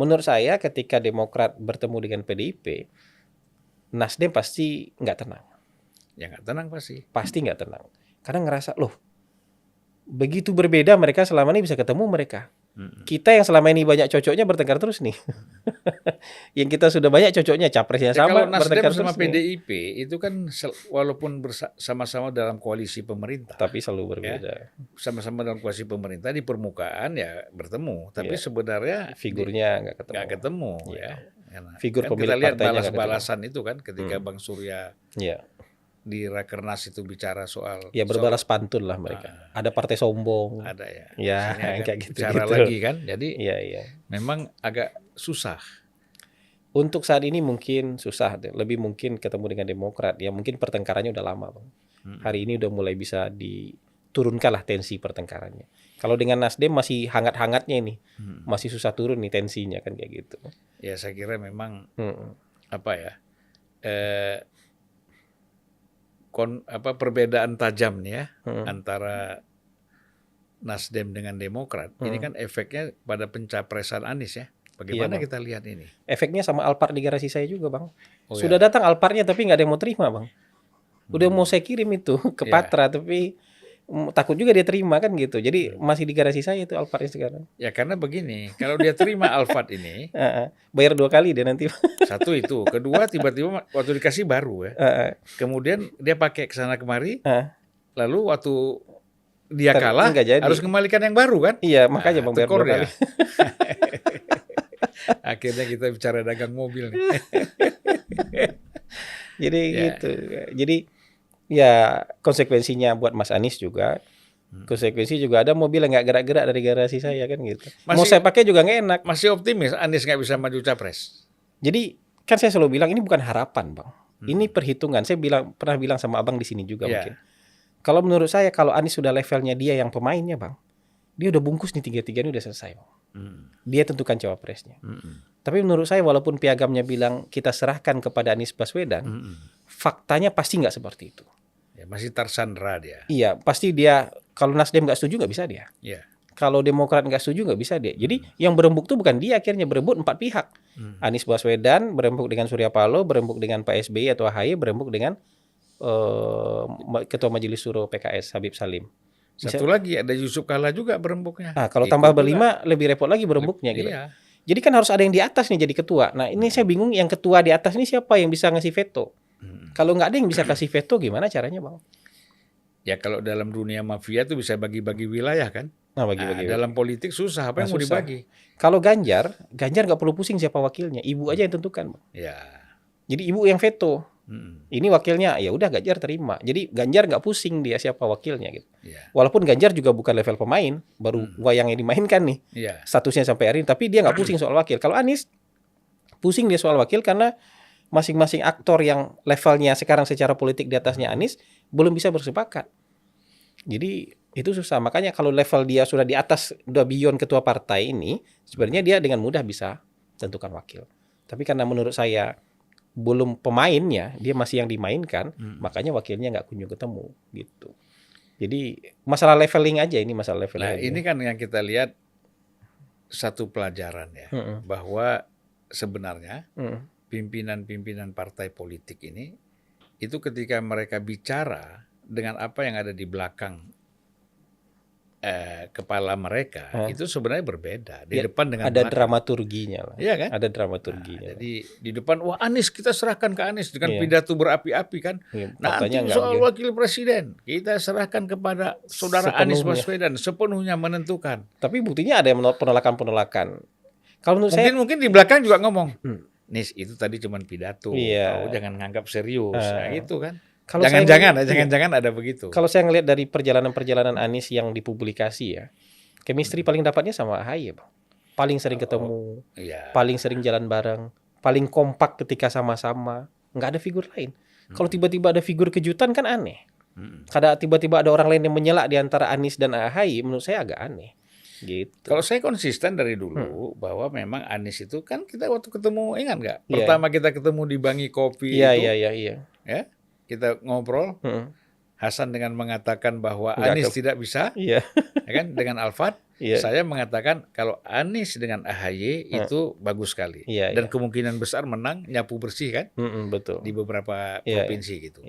menurut saya ketika Demokrat bertemu dengan PDIP, Nasdem pasti nggak tenang. Ya nggak tenang pasti. Pasti nggak tenang. Karena ngerasa, loh, begitu berbeda mereka selama ini bisa ketemu mereka. Kita yang selama ini banyak cocoknya bertengkar terus nih. Yang kita sudah banyak cocoknya, capresnya Ya kalau sama, Nasdem bertengkar sama terus nih. PDIP itu kan walaupun sama-sama dalam koalisi pemerintah, Tapi selalu ya, berbeda. sama-sama dalam koalisi pemerintah di permukaan ya bertemu, tapi Ya, sebenarnya figurnya nggak ketemu. nggak ketemu, Ya. ya. Karena Figur kan pemilik kita lihat partainya nggak ketemu. balas-balasan itu kan ketika Bang Surya Ya, di Rakernas itu bicara soal ya berbalas pantun lah mereka. Ada partai sombong. ada ya, Ya, sini akan kayak gitu. bicara lagi kan, jadi Iya, iya. memang agak susah. Untuk saat ini mungkin susah, lebih mungkin ketemu dengan Demokrat. Ya mungkin pertengkarannya udah lama, Bang. Hari ini udah mulai bisa diturunkan lah tensi pertengkarannya. Kalau dengan Nasdem masih hangat-hangatnya ini, masih susah turun nih tensinya kan kayak gitu. Ya saya kira memang apa ya, perbedaan tajam nih ya antara Nasdem dengan Demokrat. Ini kan efeknya pada pencapresan Anies ya. Bagaimana kita lihat ini? Efeknya sama Alphard di garasi saya juga, Bang. Oh, Sudah ya. datang Alphardnya tapi nggak ada yang mau terima, Bang. Udah mau saya kirim itu ke Patra tapi takut juga dia terima kan gitu. Jadi masih di garasi saya itu Alphardnya sekarang. Ya karena begini, kalau dia terima Alphard ini, bayar 2 kali dia nanti. satu itu, kedua tiba-tiba waktu dikasih baru ya. Kemudian dia pakai kesana kemari, lalu waktu dia kalah harus kembalikan yang baru kan? Iya, makanya Bang bayar 2 kali. Akhirnya kita bicara dagang mobil nih. Jadi gitu. Jadi ya konsekuensinya buat Mas Anies juga. Konsekuensi juga ada mobil yang nggak gerak-gerak dari garasi saya kan gitu. Mau saya pakai juga nggak enak. Masih optimis Anies nggak bisa maju capres? Jadi kan saya selalu bilang ini bukan harapan, Bang. Ini perhitungan. Saya pernah bilang sama Abang di sini juga mungkin. Kalau menurut saya kalau Anies sudah levelnya dia yang pemainnya, Bang, dia udah bungkus nih 3-3 ini udah selesai, Bang. Dia tentukan cawapresnya. Tapi menurut saya walaupun piagamnya bilang kita serahkan kepada Anies Baswedan, faktanya pasti nggak seperti itu. Ya, masih tersandra dia. Iya, pasti dia kalau Nasdem nggak setuju nggak bisa dia. Ya. Kalau Demokrat nggak setuju nggak bisa dia. Jadi yang berembuk tuh bukan dia, akhirnya berebut 4 pihak. Anies Baswedan berembuk dengan Surya Paloh, berembuk dengan Pak SBY atau AHY, berembuk dengan Ketua Majelis Suro PKS Habib Salim. Satu lagi ada Yusuf Kalla juga berembuknya. Nah, kalau tambah berlima lebih repot lagi berembuknya gitu. Iya. Jadi kan harus ada yang di atas nih jadi ketua. Nah, ini saya bingung yang ketua di atas ini siapa yang bisa ngasih veto? Kalau nggak ada yang bisa kasih veto gimana caranya, Bang? Ya kalau dalam dunia mafia tuh bisa bagi-bagi wilayah kan. Nah, bagi-bagi. Dalam politik susah, apa yang mau dibagi? Kalau Ganjar nggak perlu pusing siapa wakilnya, ibu aja yang tentukan, Bang. Ya. Jadi ibu yang veto. Ini wakilnya, ya udah Ganjar terima. Jadi Ganjar nggak pusing dia siapa wakilnya gitu. Ya. Walaupun Ganjar juga bukan level pemain, baru wayangnya dimainkan nih. Ya. Statusnya sampai hari ini, tapi dia nggak pusing soal wakil. Kalau Anies pusing dia soal wakil karena masing-masing aktor yang levelnya sekarang secara politik di atasnya Anies belum bisa bersepakat. Jadi itu susah. Makanya kalau level dia sudah di atas, udah beyond ketua partai ini, sebenarnya dia dengan mudah bisa tentukan wakil. Tapi karena menurut saya belum pemainnya, dia masih yang dimainkan, makanya wakilnya nggak kunjung ketemu gitu. Jadi masalah leveling aja ini, masalah leveling. Nah, ini kan yang kita lihat satu pelajaran ya, bahwa sebenarnya pimpinan-pimpinan partai politik ini itu ketika mereka bicara dengan apa yang ada di belakang kepala mereka itu sebenarnya berbeda. Di depan dengan ada belakang. Dramaturginya lah. Iya kan? Ada dramaturginya. Jadi di depan, wah Anies kita serahkan ke Anies dengan pidato berapi-api kan. Nanti soal wakil presiden kita serahkan kepada saudara Anies Baswedan sepenuhnya menentukan. Tapi buktinya ada yang penolakan. Kalau menurut saya mungkin di belakang juga ngomong, Nis itu tadi cuma pidato, jangan nganggap serius, nah, gitu kan. Jangan-jangan ada begitu. Kalau saya ngelihat dari perjalanan Anies yang dipublikasi ya, chemistry paling dapatnya sama AHY, Bang. Paling sering ketemu, paling sering jalan bareng, paling kompak ketika sama-sama, nggak ada figur lain. Kalau tiba-tiba ada figur kejutan kan aneh. Kada tiba-tiba ada orang lain yang menyela di antara Anies dan AHY, menurut saya agak aneh. Gitu. Kalau saya konsisten dari dulu bahwa memang Anies itu kan kita waktu ketemu, ingat nggak? Pertama kita ketemu di Bangi Kopi Iya. Ya, kita ngobrol. Hasan dengan mengatakan bahwa Anies tidak bisa, ya kan, dengan Alphard. Saya mengatakan kalau Anies dengan AHY itu bagus sekali. Dan kemungkinan besar menang nyapu bersih kan? Betul. Di beberapa provinsi gitu.